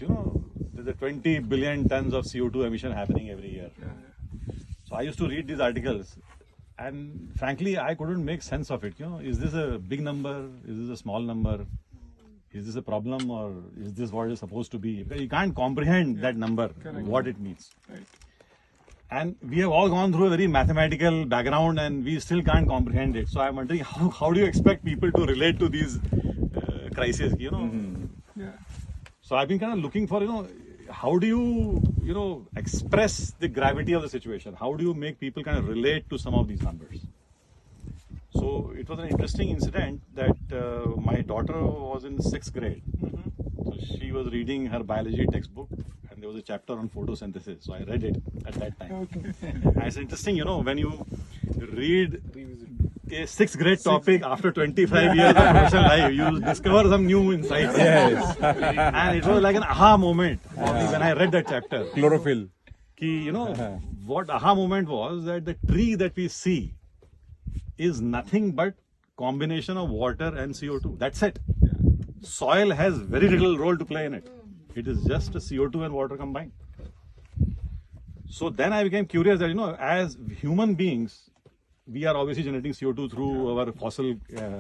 about, there's a 20 billion tons of CO2 emission happening every year. So I used to read these articles, and frankly, I couldn't make sense of it. Is this a big number? Is this a small number? Is this a problem, or is this what it's supposed to be? Because you can't comprehend that number, what it means. Right. And we have all gone through a very mathematical background, and we still can't comprehend it. So I'm wondering, how do you expect people to relate to these crises? Yeah. So I've been kind of looking for, how do you, express the gravity of the situation? How do you make people kind of relate to some of these numbers? So it was an interesting incident that my daughter was in 6th grade. So she was reading her biology textbook, and there was a chapter on photosynthesis. So I read it at that time. Okay. And it's interesting, when you read a 6th grade topic after 25 years of professional life, you discover some new insights. Yes. And it was like an aha moment for me when I read that chapter. Chlorophyll. What aha moment was that the tree that we see is nothing but combination of water and CO2. That's it. Soil has very little role to play in it. It is just CO2 and water combined. So then I became curious that, as human beings, we are obviously generating CO2 through our fossil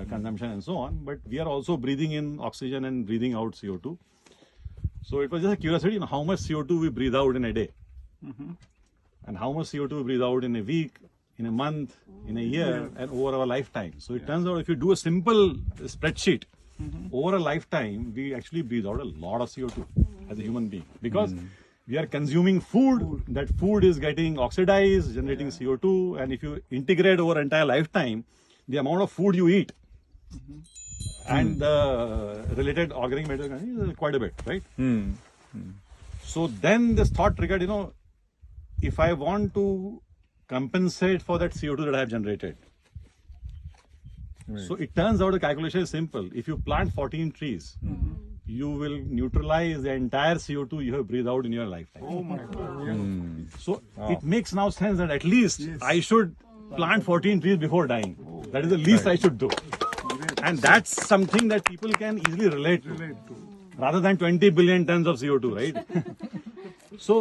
consumption and so on, but we are also breathing in oxygen and breathing out CO2. So it was just a curiosity, how much CO2 we breathe out in a day, and how much CO2 we breathe out in a week, in a month, in a year, and over our lifetime. So it turns out if you do a simple spreadsheet, over a lifetime, we actually breathe out a lot of CO2 as a human being, because we are consuming food. That food is getting oxidized, generating CO2, and if you integrate over entire lifetime, the amount of food you eat and the related organic matter is quite a bit, right? So then this thought triggered, if I want to compensate for that CO2 that I have generated. So it turns out the calculation is simple. If you plant 14 trees, you will neutralize the entire CO2 you have breathed out in your lifetime. Oh my God. So it makes now sense that at least I should plant 14 trees before dying. That is the least I should do. And that's something that people can easily relate to. Rather than 20 billion tons of CO2, right?